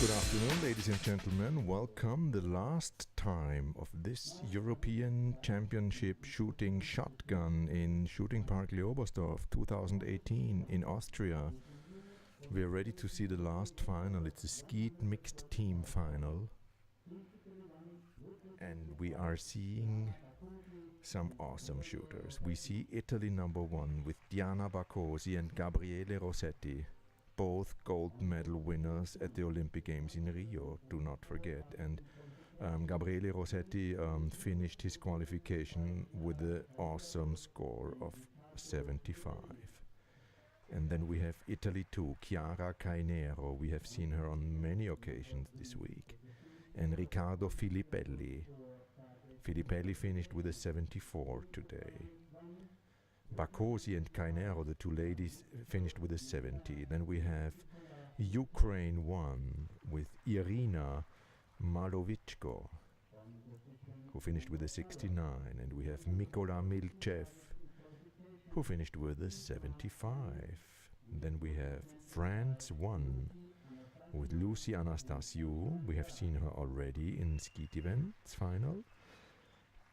Good afternoon, ladies and gentlemen. Welcome the last time of this European Championship shooting shotgun in Shooting Park Leobersdorf 2018 in Austria. We are ready to see the last final. It's a Skeet mixed team final. And we are seeing some awesome shooters. We see Italy number one with Diana Baccosi and Gabriele Rossetti, both gold medal winners at the Olympic Games in Rio, do not forget. And Gabriele Rossetti finished his qualification with an awesome score of 75. And then we have Italy too, Chiara Cainero. We have seen her on many occasions this week. And Riccardo Filippelli. Filippelli finished with a 74 today. Baccosi and Cainero, the two ladies, finished with a 70. Then we have Ukraine 1 with Irina Malovichko, who finished with a 69. And we have Mikola Milchev, who finished with a 75. Then we have France 1 with Lucy Anastasiou. We have seen her already in Skeet events final.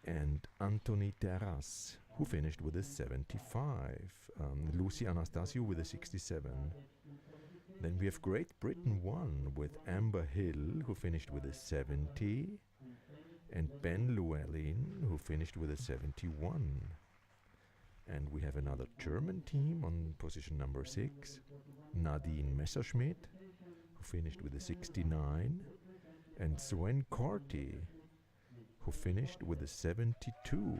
And Anthony Terras, who finished with a 75. Lucy Anastasiou with a 67. Then we have Great Britain 1 with Amber Hill, who finished with a 70. And Ben Llewellyn, who finished with a 71. And we have another German team on position number 6, Nadine Messerschmidt, who finished with a 69. And Swen Corti, who finished with a 72.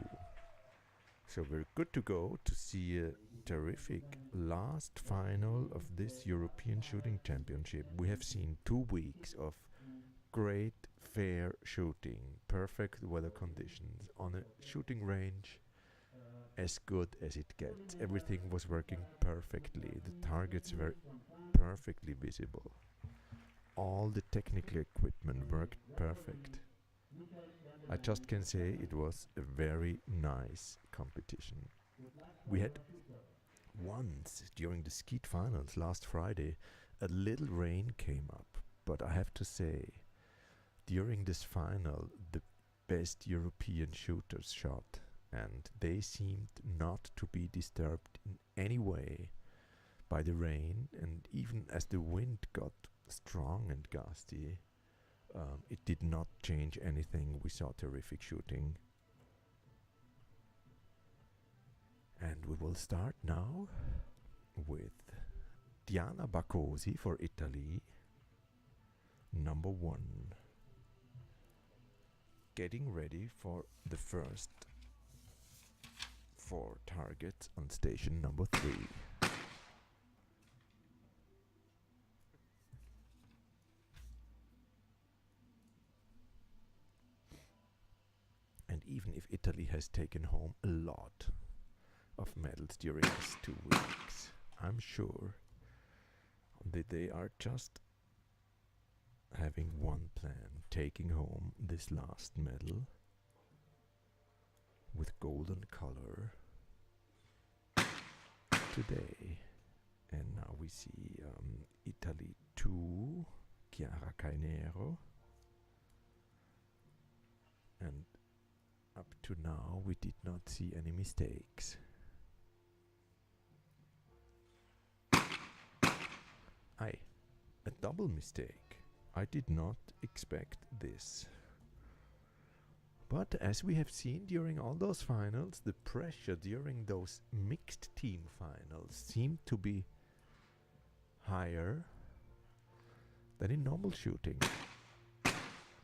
So we're good to go to see a terrific last final of this European Shooting Championship. We have seen 2 weeks of great fair shooting, perfect weather conditions on a shooting range as good as it gets. Everything was working perfectly. The targets were perfectly visible. All the technical equipment worked perfect. I just can say it was a very nice competition. We had once during the Skeet finals last Friday, a little rain came up, but I have to say, during this final, the best European shooters shot, and they seemed not to be disturbed in any way by the rain, and even as the wind got strong and gusty, it did not change anything. We saw terrific shooting. And we will start now with Diana Baccosi for Italy, number 1. Getting ready for the first 4 targets on station number 3. And even if Italy has taken home a lot of medals during these 2 weeks, I'm sure that they are just having one plan, taking home this last medal with golden color today. And now we see Italy 2, Chiara Cainero. And up to now, we did not see any mistakes. A double mistake. I did not expect this. But as we have seen during all those finals, the pressure during those mixed team finals seemed to be higher than in normal shooting.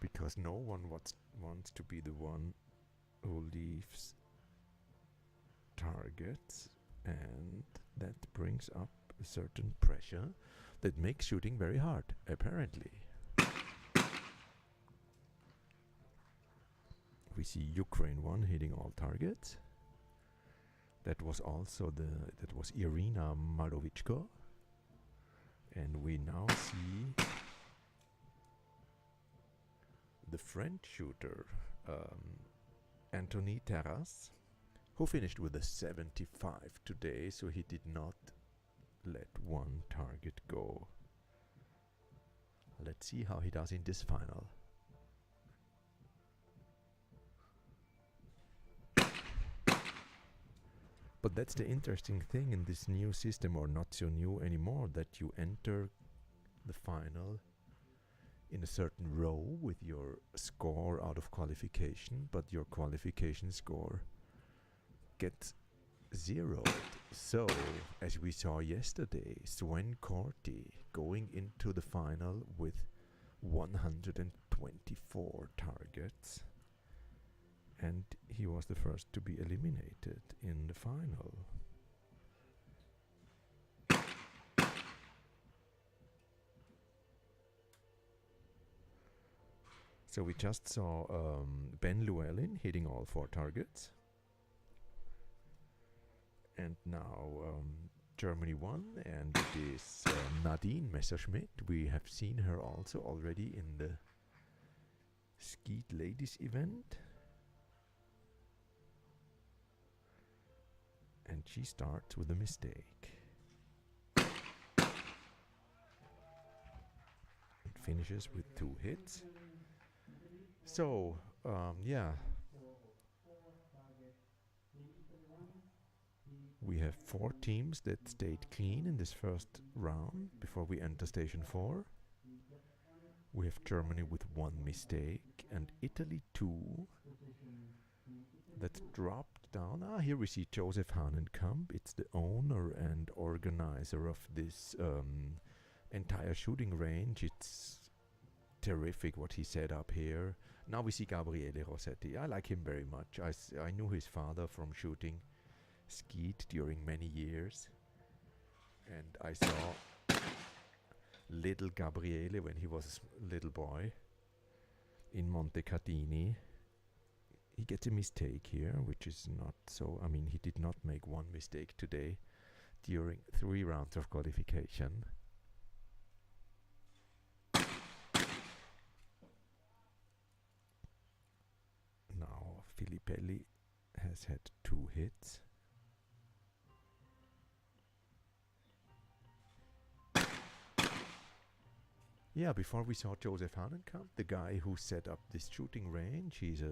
Because no one wants to be the one who leaves targets, and that brings up a certain pressure that makes shooting very hard, apparently. We see Ukraine 1 hitting all targets. That was also that was Irina Malovichko. And we now see the French shooter, Anthony Terras, who finished with a 75 today, so he did not let one target go. Let's see how he does in this final. But that's the interesting thing in this new system, or not so new anymore, that you enter the final in a certain row with your score out of qualification, but your qualification score gets zeroed. So, as we saw yesterday, Sven Korti going into the final with 124 targets, and he was the first to be eliminated in the final. So we just saw Ben Llewellyn hitting all 4 targets. And now Germany won, and it is Nadine Messerschmidt. We have seen her also already in the Skeet ladies event. And she starts with a mistake. And finishes with 2 hits. So, yeah. We have 4 teams that stayed clean in this first round before we enter station 4. We have Germany with 1 mistake and Italy 2 that dropped down. Here we see Joseph Hahnenkamp. It's the owner and organizer of this entire shooting range. It's terrific what he set up here. Now we see Gabriele Rossetti. I like him very much. I knew his father from shooting Skeet during many years, and I saw little Gabriele when he was a little boy in Montecatini. He gets a mistake here, which is not so. I mean, he did not make 1 mistake today during 3 rounds of qualification. Now Filippelli has had 2 hits. Yeah, before we saw Joseph Hahnenkamp, the guy who set up this shooting range. He's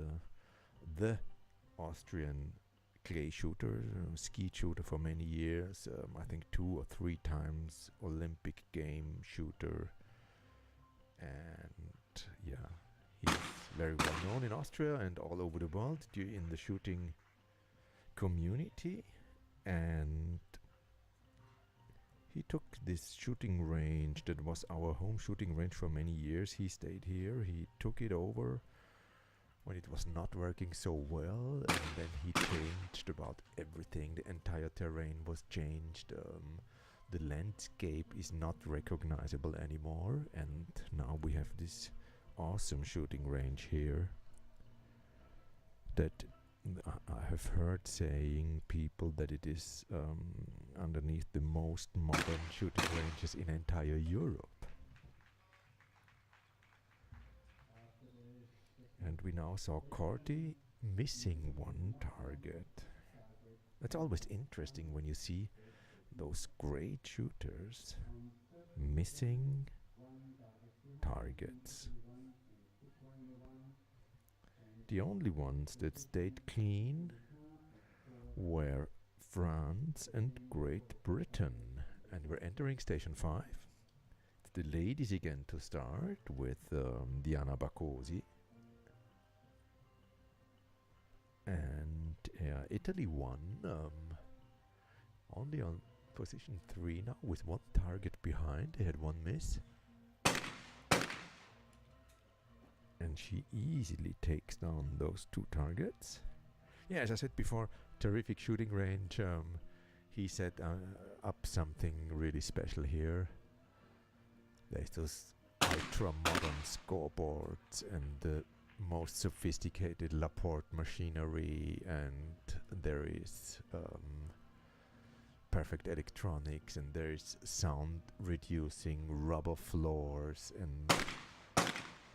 the Austrian clay shooter, Skeet shooter for many years. I think 2 or 3 times Olympic game shooter. And yeah, he's very well known in Austria and all over the world in the shooting community. And he took this shooting range that was our home shooting range for many years. He stayed here. He took it over when it was not working so well, and then he changed about everything. The entire terrain was changed. The landscape is not recognizable anymore, and now we have this awesome shooting range here that I have heard saying people that it is underneath the most modern shooting ranges in entire Europe. And we now saw Korti missing 1 target. That's always interesting when you see those great shooters missing targets. The only ones that stayed clean were France and Great Britain. And we're entering station 5. It's the ladies again to start with Diana Baccosi. And Italy won, only on position 3 now with 1 target behind. They had 1 miss. And she easily takes down those 2 targets. Yeah, as I said before, terrific shooting range. He set up something really special here. There's those ultra modern scoreboards and the most sophisticated Laporte machinery, and there is perfect electronics, and there is sound reducing rubber floors, and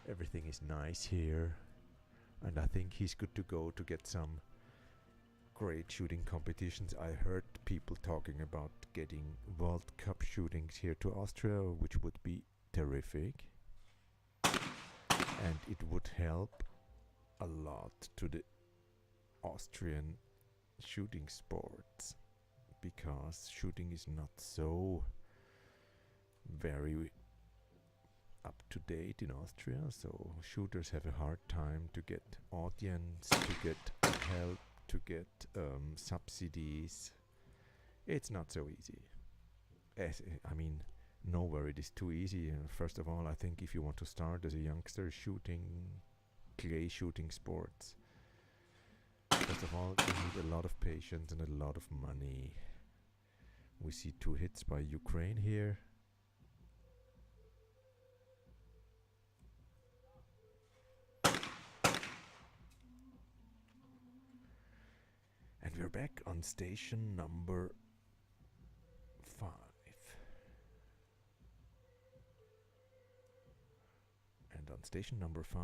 everything is nice here. And I think he's good to go to get some great shooting competitions. I heard people talking about getting World Cup shootings here to Austria, which would be terrific. And it would help a lot to the Austrian shooting sports, because shooting is not so very up to date in Austria, so shooters have a hard time to get audience, to get help, to get subsidies. It's not so easy. I mean, nowhere it is too easy. First of all, I think if you want to start as a youngster shooting clay shooting sports, first of all, you need a lot of patience and a lot of money. We see 2 hits by Ukraine here. And we're back on station number 5. And on station number 5,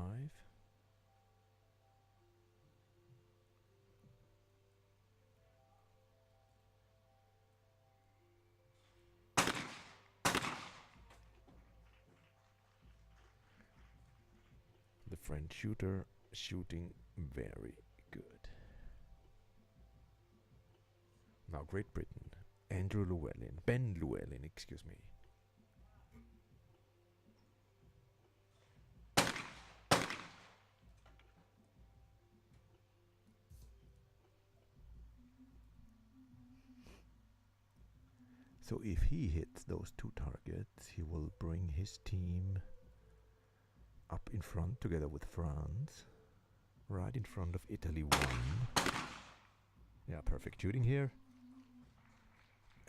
the French shooter shooting very good. Now Great Britain, Ben Llewellyn, excuse me. So if he hits those 2 targets, he will bring his team up in front together with France, right in front of Italy 1. Yeah, perfect shooting here.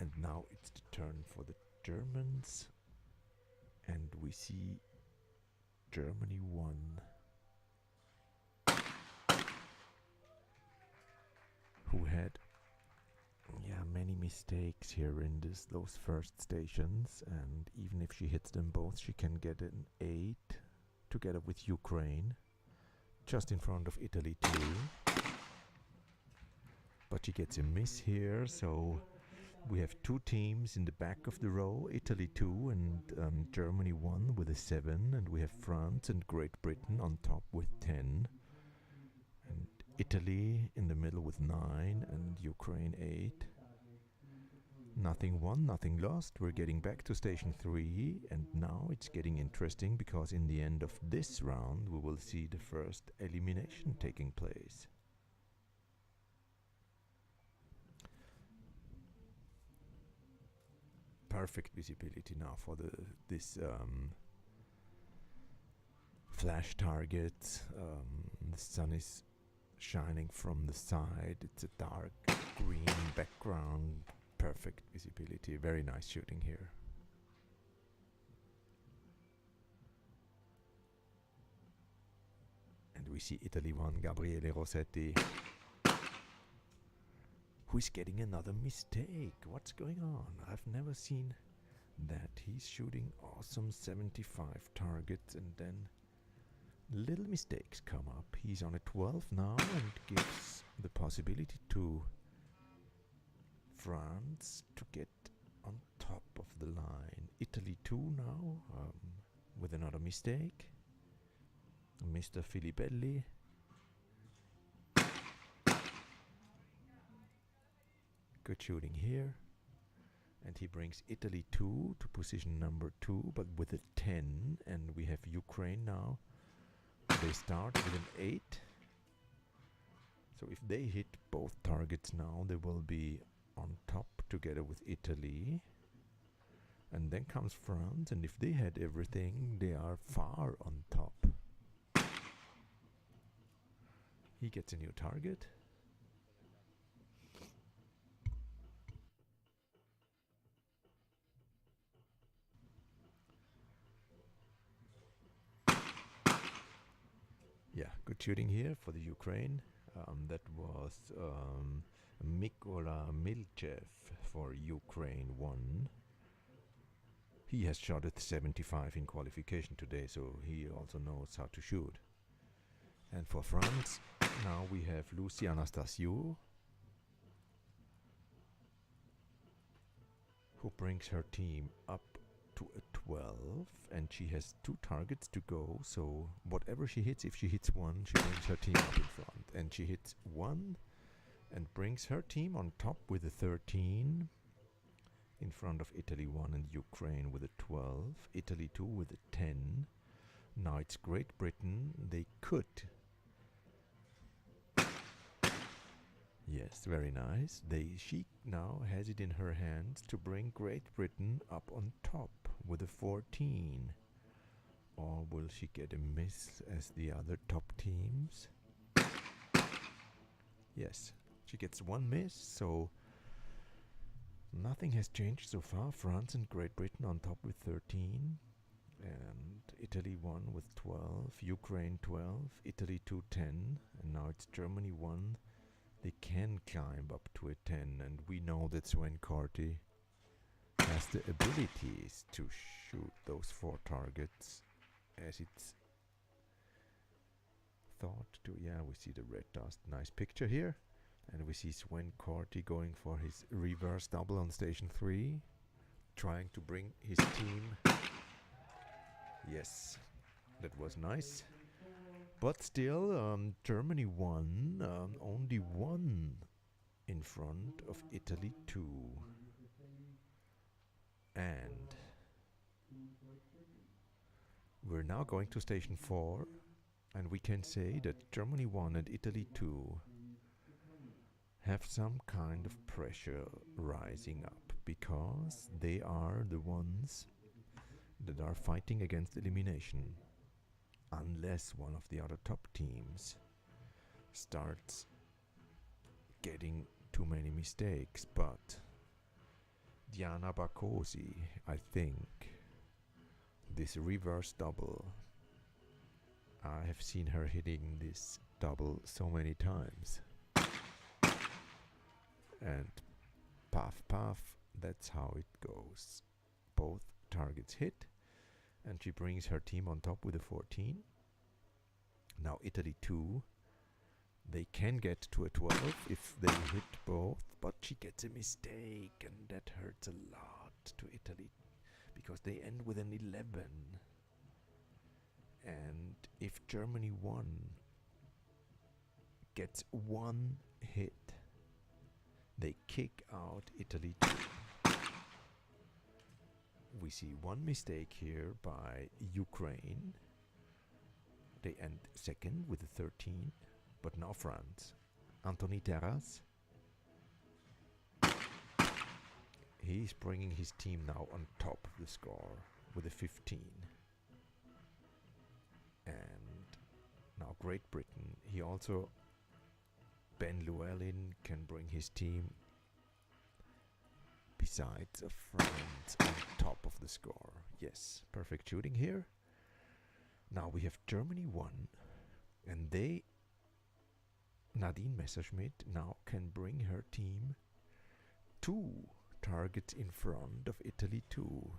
And now it's the turn for the Germans, and we see Germany 1. Who had many mistakes here in those first stations, and even if she hits them both, she can get an 8 together with Ukraine, just in front of Italy 2. But she gets a miss here, so we have 2 teams in the back of the row, Italy 2 and Germany 1 with a 7, and we have France and Great Britain on top with 10, and Italy in the middle with 9, and Ukraine 8. Nothing won, nothing lost. We're getting back to station 3, and now it's getting interesting, because in the end of this round we will see the first elimination taking place. Perfect visibility now for this flash target. The sun is shining from the side. It's a dark green background. Perfect visibility. Very nice shooting here. And we see Italy 1, Gabriele Rossetti, who is getting another mistake. What's going on? I've never seen that. He's shooting awesome 75 targets, and then little mistakes come up. He's on a 12 now, and gives the possibility to France to get on top of the line. Italy 2 now, with another mistake. Mr. Filipelli. Good shooting here. And he brings Italy 2 to position number 2, but with a 10. And we have Ukraine now. They start with an 8. So if they hit both targets now, they will be on top together with Italy. And then comes France, and if they had everything, they are far on top. He gets a new target. Yeah, good shooting here for the Ukraine. That was Mykola Milchev for Ukraine 1. He has shot at 75 in qualification today, so he also knows how to shoot. And for France, now we have Lucy Anastasiou, who brings her team up to a 12, and she has 2 targets to go, so whatever she hits, if she hits 1, she brings her team up in front. And she hits 1 and brings her team on top with a 13, in front of Italy 1 and Ukraine with a 12, Italy 2 with a 10. Now it's Great Britain. They could. Yes, very nice. She now has it in her hands to bring Great Britain up on top with a 14. Or will she get a miss as the other top teams? Yes, she gets 1 miss, so nothing has changed so far. France and Great Britain on top with 13. And Italy 1 with 12, Ukraine 12, Italy 2 10, and now it's Germany 1. They can climb up to a 10, and we know that Sven Carty has the abilities to shoot those 4 targets as it's thought to. Yeah, we see the red dust. Nice picture here. And we see Sven Carty going for his reverse double on station 3, trying to bring his team. Yes, that was nice. But still, Germany won, only 1 in front of Italy 2. And we're now going to station 4, and we can say that Germany 1 and Italy 2 have some kind of pressure rising up, because they are the ones that are fighting against elimination, unless one of the other top teams starts getting too many mistakes. But Diana Barcosi, I think, this reverse double, I have seen her hitting this double so many times. And puff puff, that's how it goes. Both targets hit, and she brings her team on top with a 14. Now Italy 2, they can get to a 12 if they hit both, but she gets a mistake, and that hurts a lot to Italy, because they end with an 11. And if Germany 1 gets 1 hit, they kick out Italy 2. We see 1 mistake here by Ukraine. They end second with a 13. But now France. Anthony Terras. He's bringing his team now on top of the score with a 15. And now Great Britain. He also, Ben Llewellyn, can bring his team besides of France on top of the score. Yes, perfect shooting here. Now we have Germany 1, and they, Nadine Messerschmidt, now can bring her team 2 targets in front of Italy 2.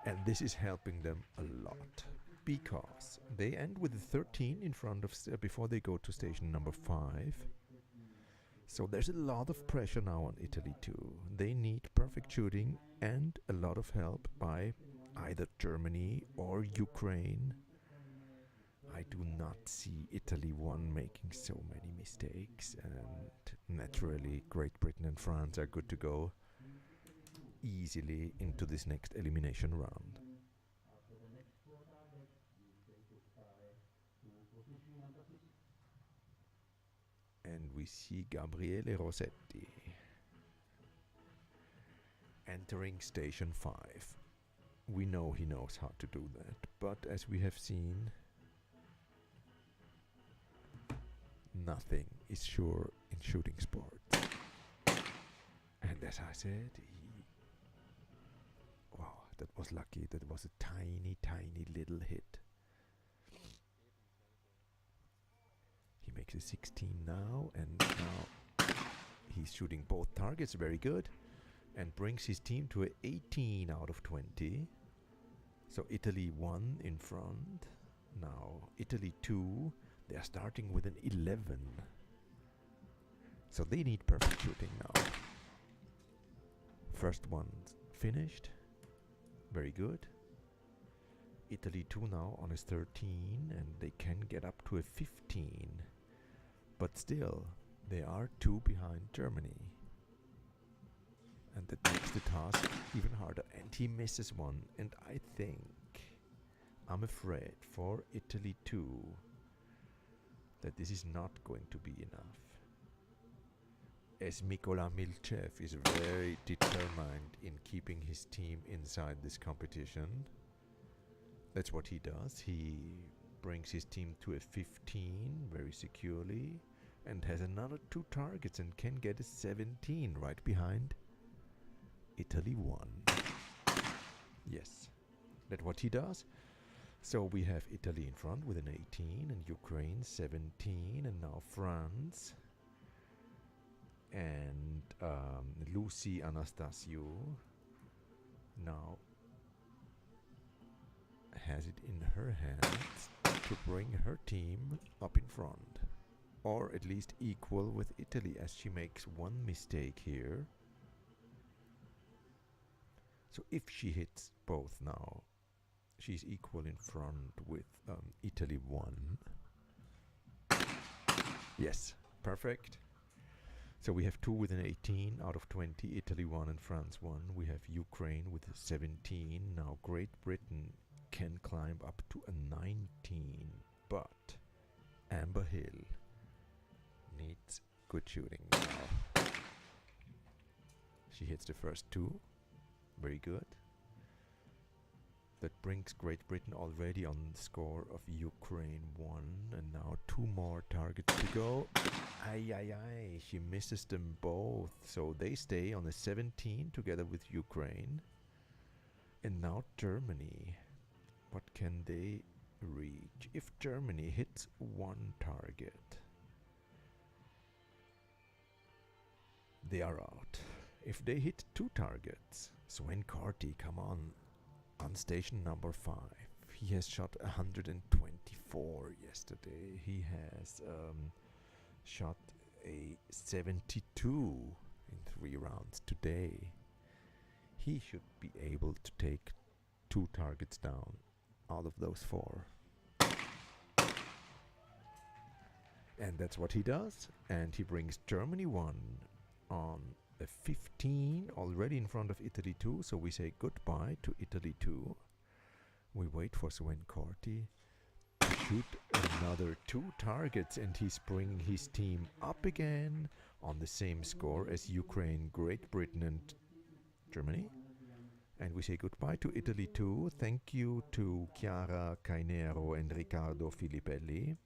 And this is helping them a lot, because they end with a 13 in front of before they go to station number 5. So there's a lot of pressure now on Italy too. They need perfect shooting and a lot of help by either Germany or Ukraine. I do not see Italy 1 making so many mistakes, and naturally Great Britain and France are good to go easily into this next elimination round. And we see Gabriele Rossetti entering station 5. We know he knows how to do that, but as we have seen, nothing is sure in shooting sports. And as I said, wow, that was lucky. That was a tiny, tiny little hit. He makes a 16 now, and now he's shooting both targets very good, and brings his team to an 18 out of 20. So Italy 1 in front. Now Italy 2, they are starting with an 11. So they need perfect shooting now. First one finished. Very good. Italy 2 now on his 13, and they can get up to a 15. But still, they are 2 behind Germany. And that makes the task even harder. And he misses one. And I think, I'm afraid for Italy 2, that this is not going to be enough. As Mikola Milchev is very determined in keeping his team inside this competition. That's what he does. He brings his team to a 15 very securely and has another 2 targets and can get a 17 right behind Italy 1. Yes, that's what he does. So we have Italy in front with an 18 and Ukraine 17 and now France and Lucy Anastasiou now has it in her hands to bring her team up in front, or at least equal with Italy, as she makes one mistake here. So if she hits both now, she's equal in front with Italy 1. Yes, perfect. So we have 2 with an 18 out of 20, Italy 1 and France 1. We have Ukraine with a 17. Now Great Britain can climb up to a 19, but Amber Hill needs good shooting now. She hits the first 2. Very good. That brings Great Britain already on the score of Ukraine 1, and now 2 more targets to go. Ay, ay, ay, she misses them both, so they stay on a 17 together with Ukraine. And now Germany. What can they reach? If Germany hits 1 target, they are out. If they hit 2 targets, Sven Carty, come on station number 5. He has shot 124 yesterday. He has shot a 72 in 3 rounds today. He should be able to take 2 targets down out of those 4. And that's what he does. And he brings Germany 1 on a 15, already in front of Italy 2. So we say goodbye to Italy 2. We wait for Sven Carty to shoot another 2 targets, and he's bringing his team up again on the same score as Ukraine, Great Britain and Germany. And we say goodbye to Italy 2. Thank you to Chiara Cainero and Riccardo Filippelli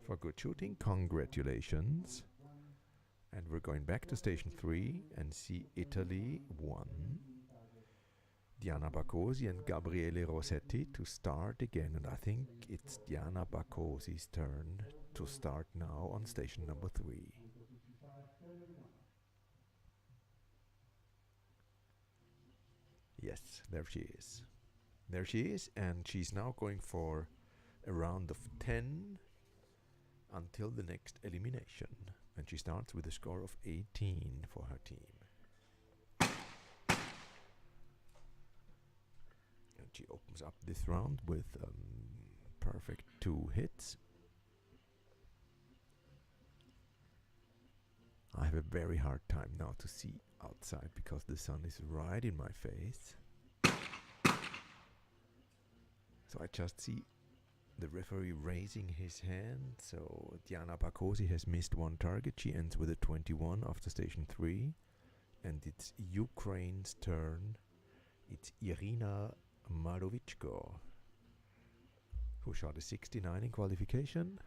for good shooting. Congratulations. And we're going back to station 3 and see Italy 1. Diana Baccosi and Gabriele Rossetti to start again. And I think it's Diana Baccosi's turn to start now on station number 3. Yes, there she is. There she is, and she's now going for a round of 10 until the next elimination. And she starts with a score of 18 for her team. And she opens up this round with perfect 2 hits. I have a very hard time now to see outside because the sun is right in my face. So I just see the referee raising his hand. So Diana Baccosi has missed 1 target. She ends with a 21 after station 3. And it's Ukraine's turn. It's Irina Marovichko, who shot a 69 in qualification.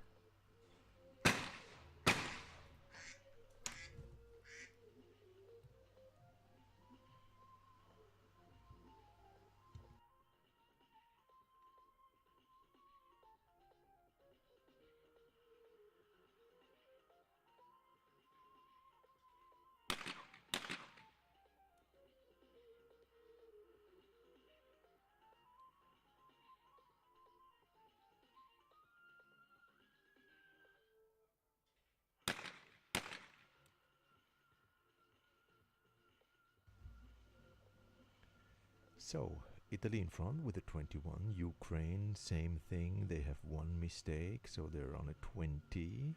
So, Italy in front with a 21. Ukraine, same thing. They have one mistake, so they're on a 20.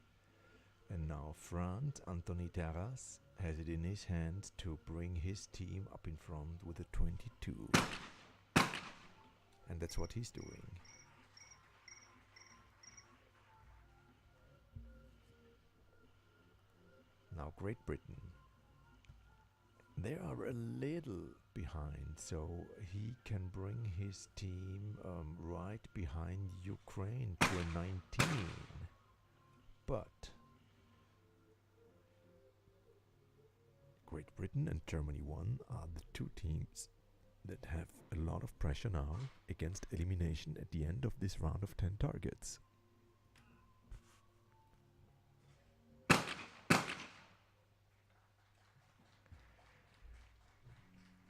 And now France, Anthony Terras, has it in his hands to bring his team up in front with a 22. And that's what he's doing. Now Great Britain. They are a little behind, so he can bring his team right behind Ukraine to a 19. But Great Britain and Germany 1 are the two teams that have a lot of pressure now against elimination at the end of this round of 10 targets.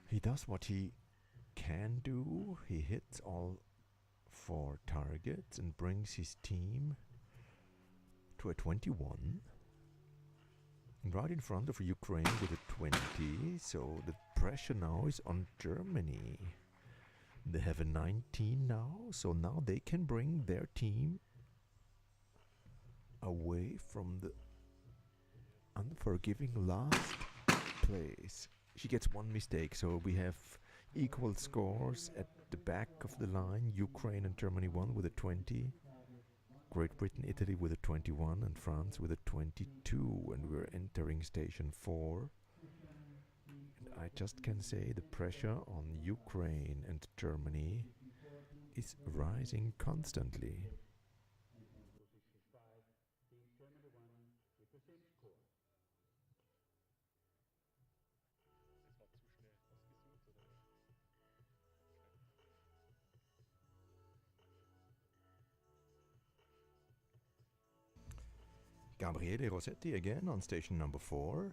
He does what he can do. He hits all 4 targets and brings his team to a 21. Right in front of Ukraine with a 20. So the pressure now is on Germany. They have a 19 now. So now they can bring their team away from the unforgiving last place. She gets one mistake, so we have equal scores at the back of the line. Ukraine and Germany 1 with a 20. Great Britain, Italy with a 21 and France with a 22. And we're entering station 4. And I just can say the pressure on Ukraine and Germany is rising constantly. Gabriele Rossetti again on station number 4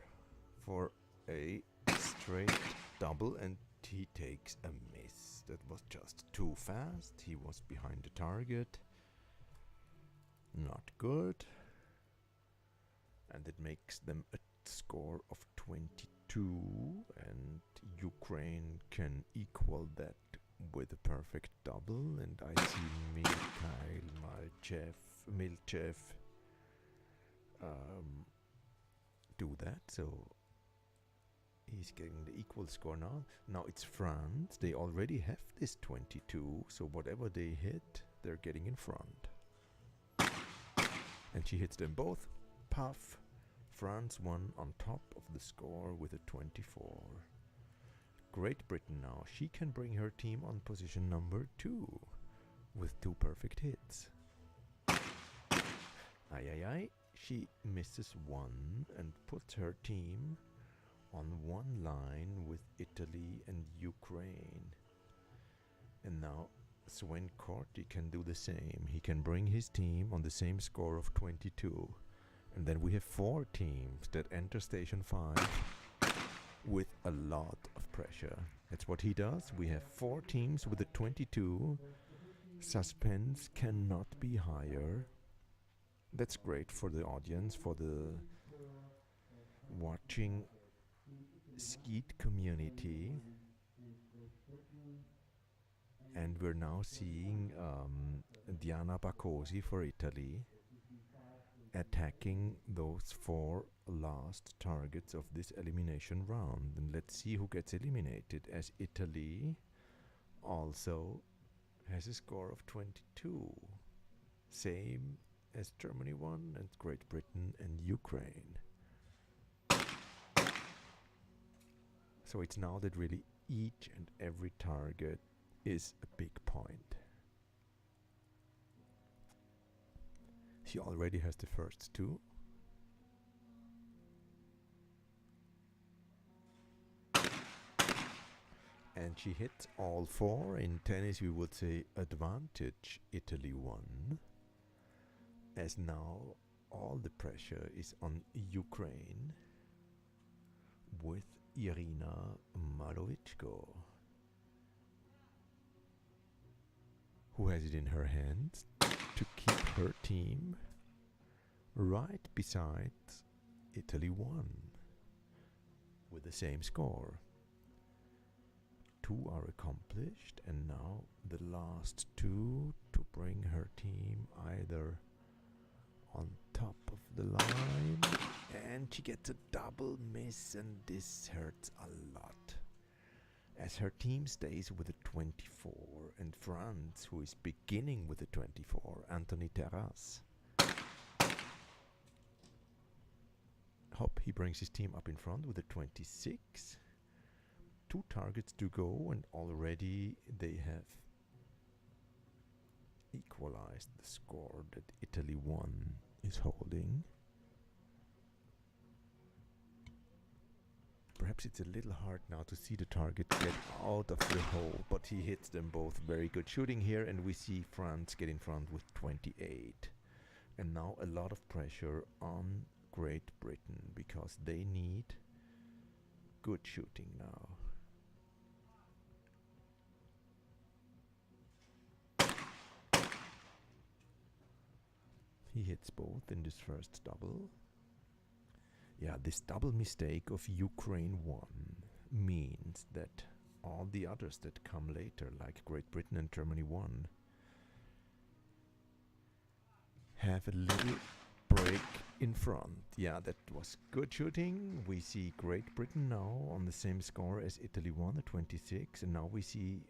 for a straight double, and he takes a miss. That was just too fast. He was behind the target. Not good. And it makes them a score of 22, and Ukraine can equal that with a perfect double. And I see Mikhail Milchev do that, so he's getting the equal score now. Now it's France. They already have this 22, so whatever they hit, they're getting in front. And she hits them both. Puff. France won on top of the score with a 24. Great Britain now. She can bring her team on position number 2 with 2 perfect hits. Ay. She misses 1 and puts her team on one line with Italy and Ukraine. And now Sven Corti can do the same. He can bring his team on the same score of 22. And then we have 4 teams that enter station 5 with a lot of pressure. That's what he does. We have 4 teams with a 22. Suspense cannot be higher. That's great for the audience, for the watching Skeet community. And we're now seeing Diana Baccosi for Italy attacking those 4 last targets of this elimination round. And let's see who gets eliminated, as Italy also has a score of 22. Same as Germany 1 and Great Britain and Ukraine. So it's now that really each and every target is a big point. She already has the first 2. And she hits all 4. In tennis we would say advantage Italy 1. As now all the pressure is on Ukraine with Irina Malovichko, who has it in her hands to keep her team right beside Italy 1 with the same score. 2 are accomplished, and now the last 2 to bring her team either on top of the line, and she gets a double miss, and this hurts a lot. As her team stays with a 24, and Franz, who is beginning with a 24, Anthony Terras. Hop, he brings his team up in front with a 26. 2 targets to go, and already they have equalized the score that Italy 1 is holding. Perhaps it's a little hard now to see the target get out of the hole, but he hits them both. Very good shooting here, and we see France get in front with 28. And now a lot of pressure on Great Britain, because they need good shooting now. He hits both in this first double. Yeah, this double mistake of Ukraine 1 means that all the others that come later, like Great Britain and Germany 1, have a little break in front. Yeah, that was good shooting. We see Great Britain now on the same score as Italy 1 at 26, and now we see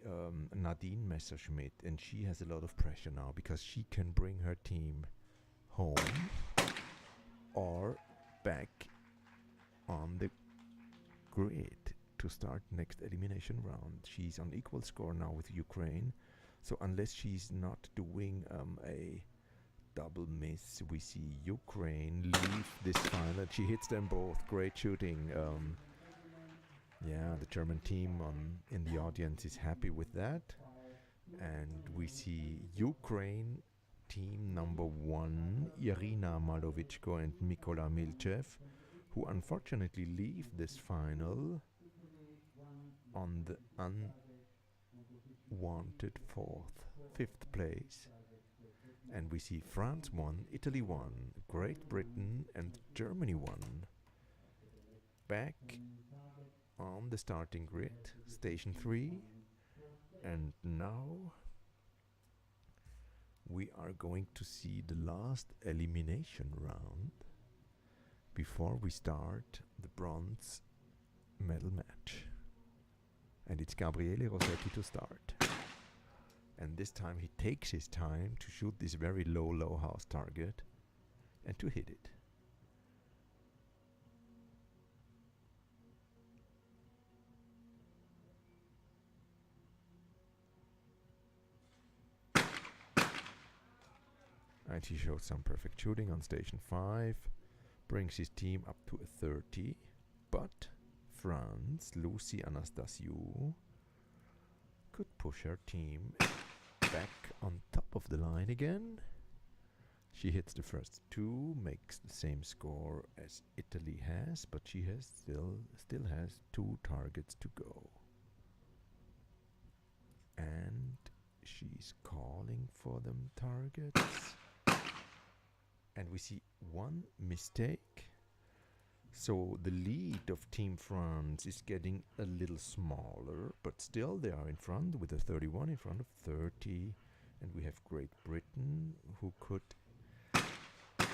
Nadine Messerschmidt, and she has a lot of pressure now because she can bring her team home or back on the grid to start next elimination round. She's on equal score now with Ukraine, so unless she's not doing a double miss, we see Ukraine leave this final. She hits them both. Great shooting. Yeah, the German team in the audience is happy with that, and we see Ukraine team number 1, Irina Malovichko and Mikola Milchev, who unfortunately leave this final on the unwanted 5th place. And we see France 1, Italy 1, Great Britain and Germany 1 back on the starting grid, station 3. And now we are going to see the last elimination round before we start the bronze medal match. And it's Gabriele Rossetti to start. And this time he takes his time to shoot this very low house target and to hit it. And he shows some perfect shooting on station 5, brings his team up to a 30, but France, Lucy Anastasiou, could push her team back on top of the line again. She hits the first 2, makes the same score as Italy has, but she has still has 2 targets to go. And she's calling for them targets. And we see 1 mistake. So the lead of Team France is getting a little smaller, but still they are in front with a 31 in front of 30. And we have Great Britain, who could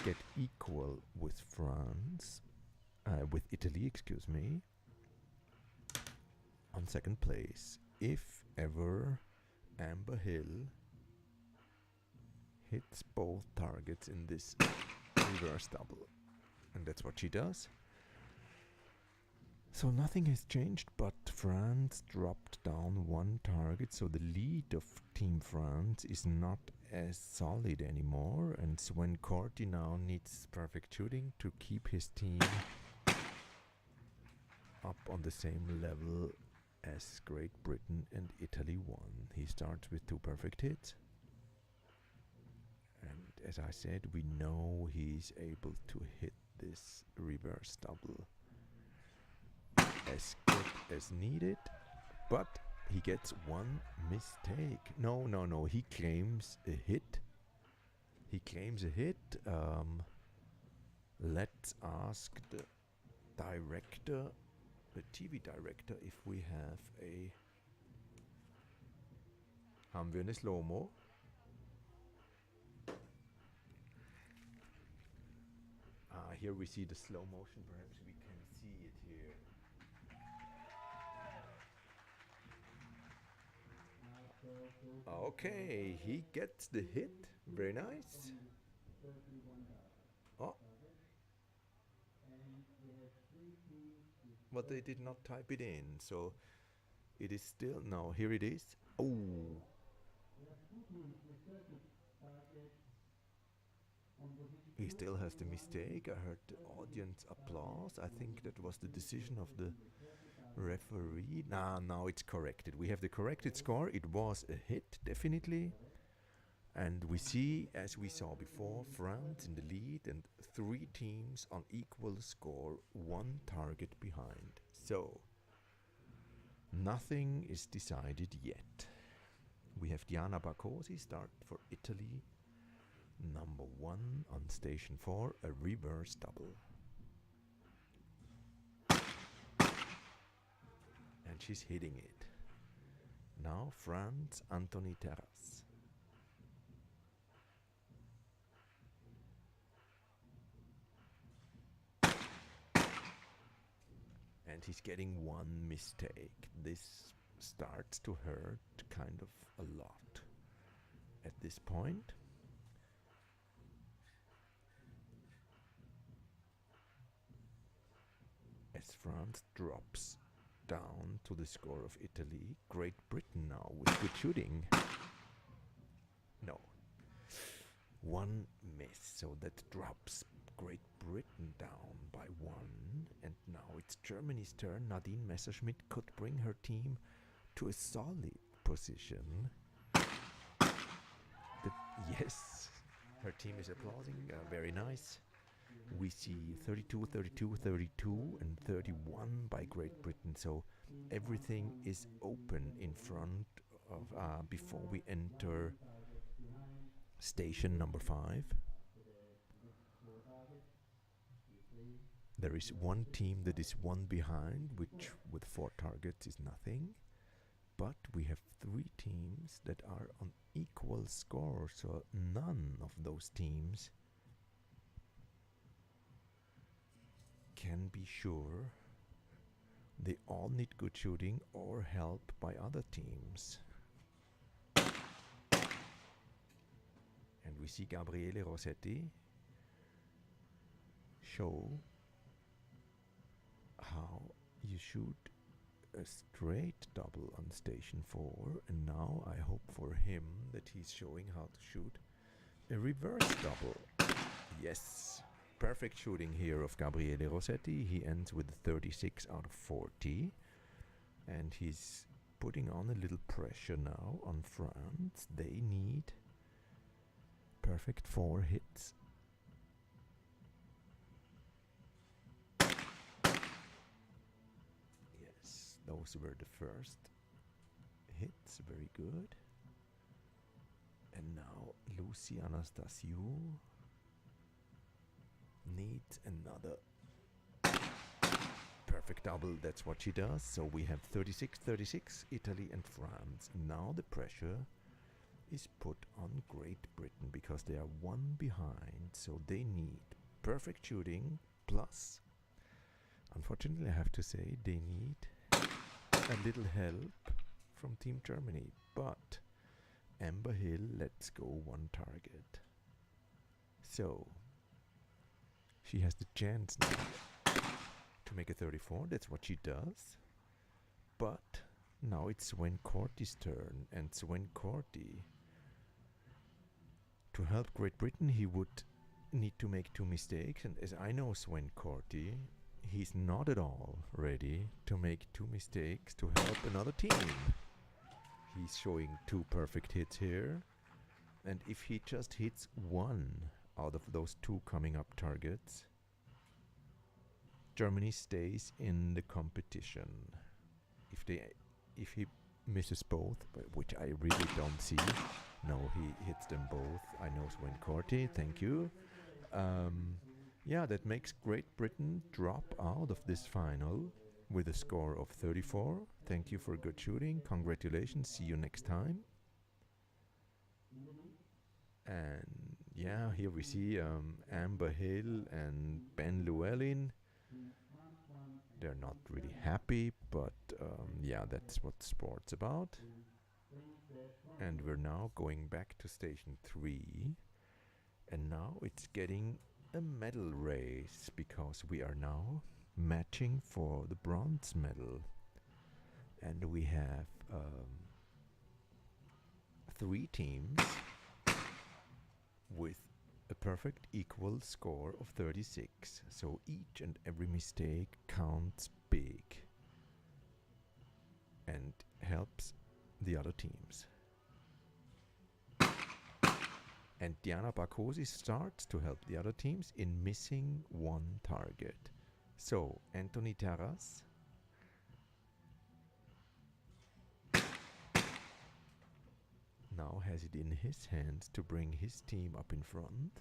get equal with France, with Italy, excuse me, on 2nd place, if ever Amber Hill hits both targets in this reverse double. And that's what she does. So nothing has changed, but France dropped down 1 target, so the lead of Team France is not as solid anymore, and Sven Corti now needs perfect shooting to keep his team up on the same level as Great Britain and Italy 1. He starts with 2 perfect hits. And as I said, we know he's able to hit this reverse double as good as needed, but he gets 1 mistake. No, he claims a hit. He claims a hit. Let's ask the director, the TV director, if we have a Haben wir eine Slow-Mo? Here we see the slow motion. Perhaps we can see it here. Okay, he gets the hit. Very nice. Oh. But they did not type it in, so it is still, no, here it is. Oh. He still has the mistake. I heard the audience applause. I think that was the decision of the referee. Now it's corrected. We have the corrected score. It was a hit, definitely. And we see, as we saw before, France in the lead and 3 teams on equal score, 1 target behind. So, nothing is decided yet. We have Diana Barcosi start for Italy, number 1 on station 4, a reverse double. And she's hitting it. Now France, Anthony Terras. And he's getting 1 mistake. This starts to hurt kind of a lot at this point. As France drops down to the score of Italy, Great Britain now with good shooting. No. 1 miss, so that drops Great Britain down by 1, and now it's Germany's turn. Nadine Messerschmidt could bring her team to a solid position. Yes, her team is applauding, very nice. We see 32, 32, 32 and 31 by Great Britain, so everything is open in front of, before we enter station number 5. There is 1 team that is 1 behind, which with 4 targets is nothing. But we have 3 teams that are on equal score, so none of those teams can be sure. They all need good shooting or help by other teams. And we see Gabriele Rossetti show how you shoot a straight double on station 4, and now I hope for him that he's showing how to shoot a reverse double. Yes, perfect shooting here of Gabriele Rossetti. He ends with 36 out of 40, and he's putting on a little pressure now on France. They need perfect 4 hits. Those were the first hits, very good. And now Lucy Anastasiou needs another perfect double. That's what she does. So we have 36-36, Italy and France. Now the pressure is put on Great Britain because they are 1 behind. So they need perfect shooting plus, unfortunately I have to say, they need a little help from Team Germany, but Amber Hill lets go 1 target. So she has the chance now to make a 34. That's what she does. But now it's Swen Corty's turn, and Swen Corty, to help Great Britain, he would need to make 2 mistakes, and as I know Swen Corty, he's not at all ready to make 2 mistakes to help another team. He's showing 2 perfect hits here, and if he just hits 1 out of those 2 coming up targets, Germany stays in the competition. If he misses both, which I really don't see. No, he hits them both. I know Swen Corty, thank you. Yeah, that makes Great Britain drop out of this final with a score of 34. Thank you for good shooting. Congratulations. See you next time. And yeah, here we see Amber Hill and Ben Llewellyn. They're not really happy, but yeah, that's what sport's about. And we're now going back to station 3. And now it's getting a medal race because we are now matching for the bronze medal. And we have 3 teams with a perfect equal score of 36. So each and every mistake counts big and helps the other teams. And Diana Barkosi starts to help the other teams in missing 1 target. So Anthony Terras now has it in his hands to bring his team up in front,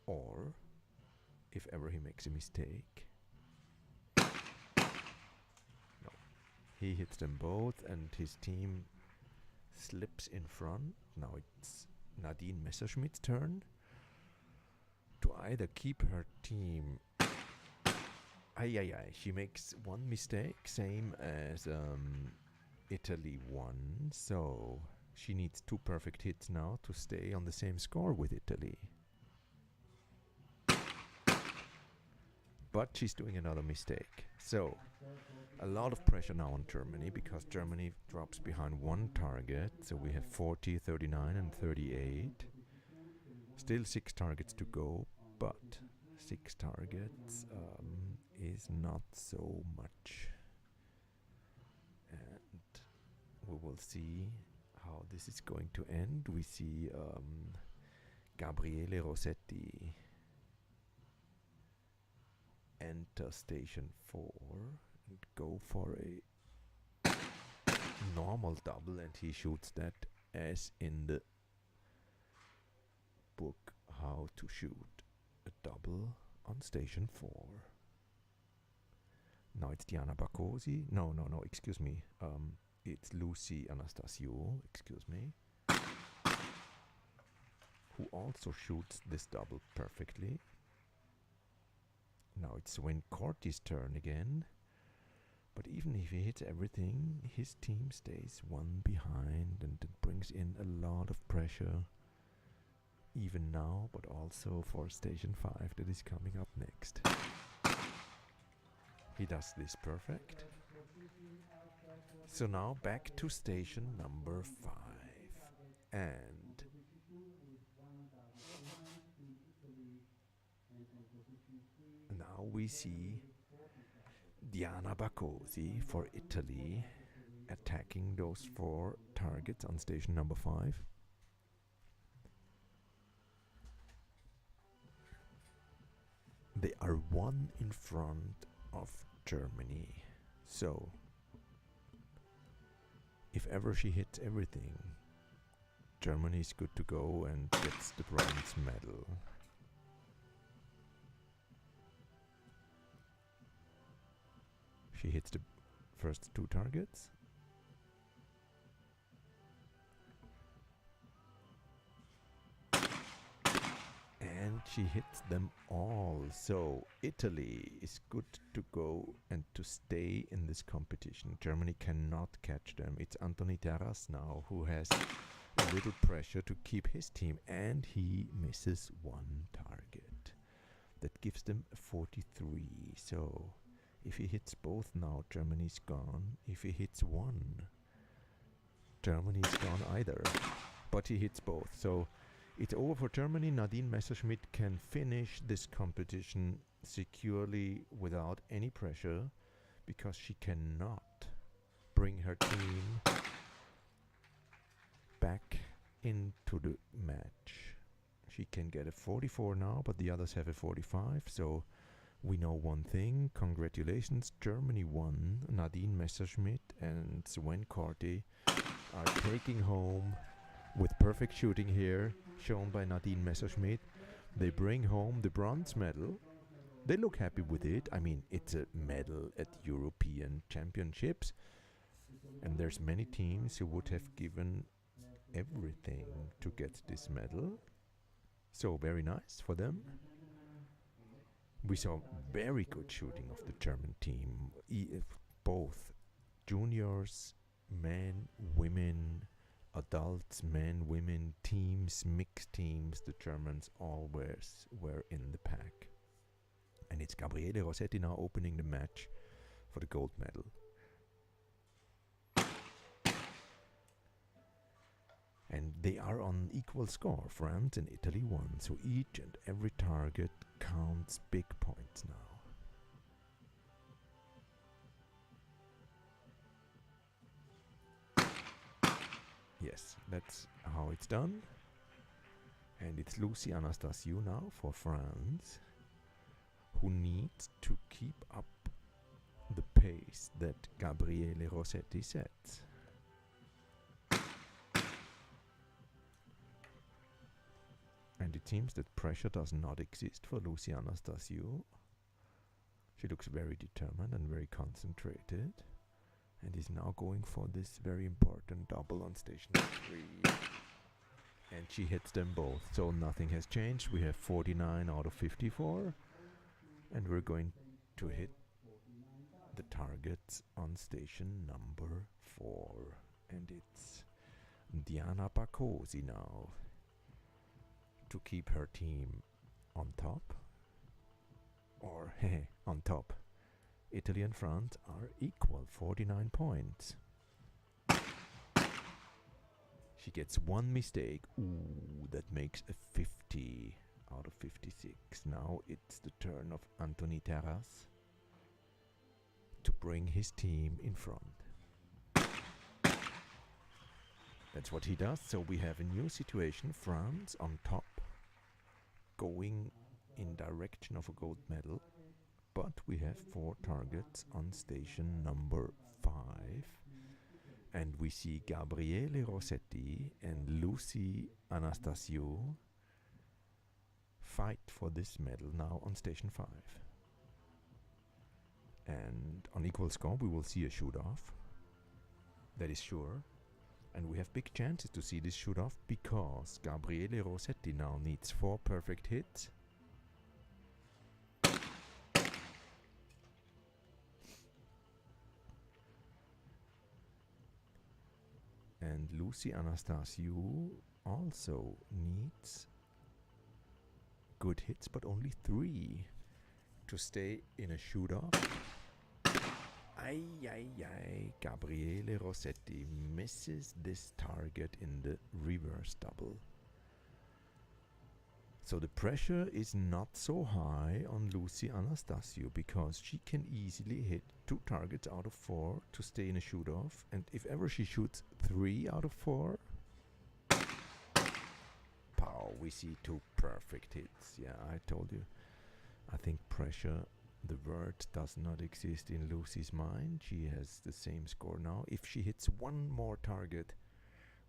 or if ever he makes a mistake, no, he hits them both and his team slips in front. Now it's Nadine Messerschmidt's turn to either keep her team. She makes 1 mistake, same as Italy won, so she needs 2 perfect hits now to stay on the same score with Italy. But she's doing another mistake. So, a lot of pressure now on Germany because Germany drops behind 1 target. So we have 40, 39 and 38. Still 6 targets to go, but 6 targets is not so much. And we will see how this is going to end. We see Gabriele Rossetti enter station 4 and go for a normal double, and he shoots that as in the book How to Shoot a Double on station 4. Now it's Diana Barkosi. No, excuse me. It's Lucy Anastasio, excuse me, who also shoots this double perfectly. Now it's Swen Corty's turn again. But even if he hits everything, his team stays 1 behind, and it brings in a lot of pressure, even now, but also for station 5 that is coming up next. He does this perfect. So now back to station number 5. And now we see Diana Barkosi for Italy attacking those 4 targets on station number 5. They are 1 in front of Germany. So if ever she hits everything, Germany is good to go and gets the bronze medal. She hits the first 2 targets. And she hits them all. So Italy is good to go and to stay in this competition. Germany cannot catch them. It's Anthony Terras now who has a little pressure to keep his team, and he misses 1 target. That gives them 43. So if he hits both now, Germany's gone. If he hits 1, Germany's gone either. But he hits both. So it's over for Germany. Nadine Messerschmidt can finish this competition securely without any pressure because she cannot bring her team back into the match. She can get a 44 now, but the others have a 45. So we know one thing. Congratulations, Germany won. Nadine Messerschmidt and Swen Corty are taking home, with perfect shooting here, shown by Nadine Messerschmidt. They bring home the bronze medal. They look happy with it. I mean, it's a medal at European Championships, and there's many teams who would have given everything to get this medal. So very nice for them. We saw very good shooting of the German team, both juniors, men, women, adults, men, women, teams, mixed teams. The Germans always were in the pack. And it's Gabriele Rossetti now opening the match for the gold medal. And they are on equal score. France and Italy won. So each and every target counts big points now. Yes, that's how it's done. And it's Lucy Anastasiou now for France, who needs to keep up the pace that Gabriele Rossetti sets. And it seems that pressure does not exist for Lucy Anastasiou. She looks very determined and very concentrated, and is now going for this very important double on station 3. And she hits them both, so nothing has changed. We have 49 out of 54, and we're going to hit the targets on station number 4. And it's Diana Barcosi now to keep her team on top. Or, on top. Italy and France are equal, 49 points. She gets one mistake. Ooh, that makes a 50 out of 56. Now it's the turn of Anthony Terras to bring his team in front. That's what he does. So we have a new situation. France on top, going in direction of a gold medal. But we have 4 targets on station number 5. And we see Gabriele Rossetti and Lucy Anastasiou fight for this medal now on station 5. And on equal score we will see a shoot-off. That is sure. And we have big chances to see this shoot-off because Gabriele Rossetti now needs 4 perfect hits. And Lucy Anastasiou also needs good hits, but only 3 to stay in a shoot-off. Ay, ay, ay. Gabriele Rossetti misses this target in the reverse double. So the pressure is not so high on Lucy Anastasiou because she can easily hit 2 targets out of 4 to stay in a shoot-off. And if ever she shoots 3 out of 4, pow, we see 2 perfect hits. Yeah, I told you. I think pressure, the word, does not exist in Lucy's mind. She has the same score now. If she hits 1 more target,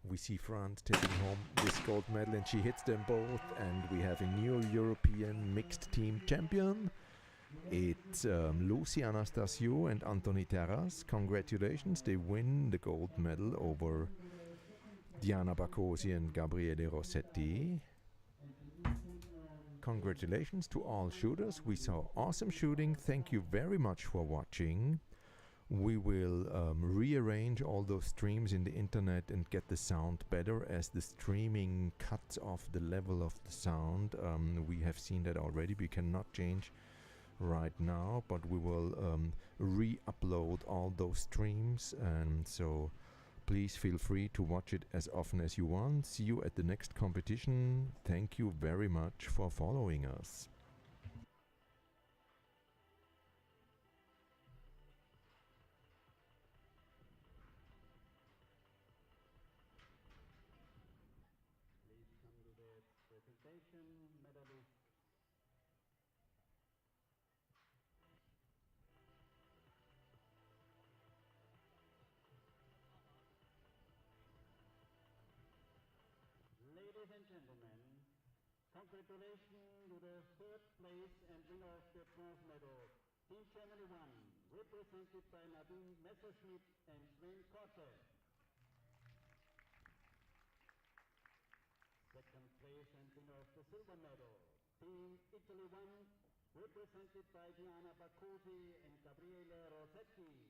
we see France taking home this gold medal, and she hits them both, and we have a new European mixed team champion. It's Lucy Anastasiou and Anthony Terras. Congratulations, they win the gold medal over Diana Barcosi and Gabriele Rossetti. Congratulations to all shooters. We saw awesome shooting. Thank you very much for watching. We will rearrange all those streams in the internet and get the sound better, as the streaming cuts off the level of the sound. We have seen that already. We cannot change right now, but we will re-upload all those streams, and so please feel free to watch it as often as you want. See you at the next competition. Thank you very much for following us. Ladies and gentlemen, congratulations to the 3rd place and winner of the bronze medal. Team Germany 1, represented by Nadine Messerschmidt and Sven Korte. place and winner of the silver medal, Team Italy 1, represented by Diana Baccosi and Gabriele Rossetti.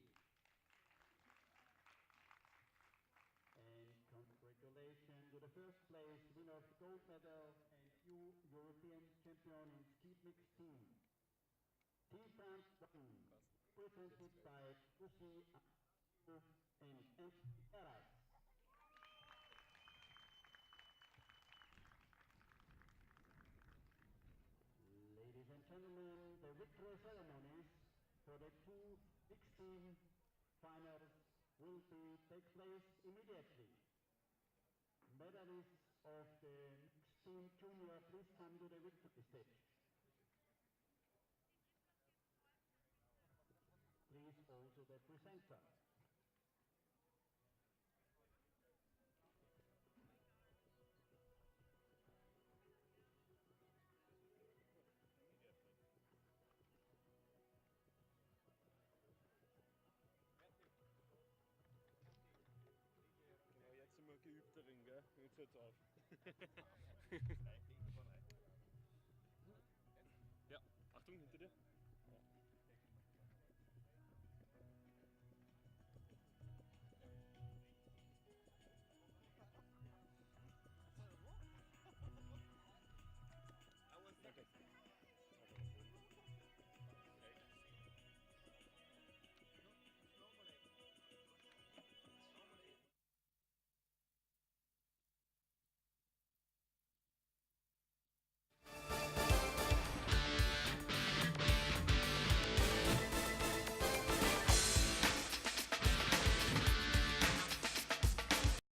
And congratulations to the first place winner of the gold medal and new European champion in Skeet mixed team. Team France 1, presented by Lucy and Anthony Eras. Ladies and gentlemen, the victory ceremonies for the two mixed team finals will take place immediately. Medalists of the mixed team junior, please come to the victory stage. Please also the presenter. Genau, jetzt sind wir geübter Ring, gell? Jetzt hört's auf.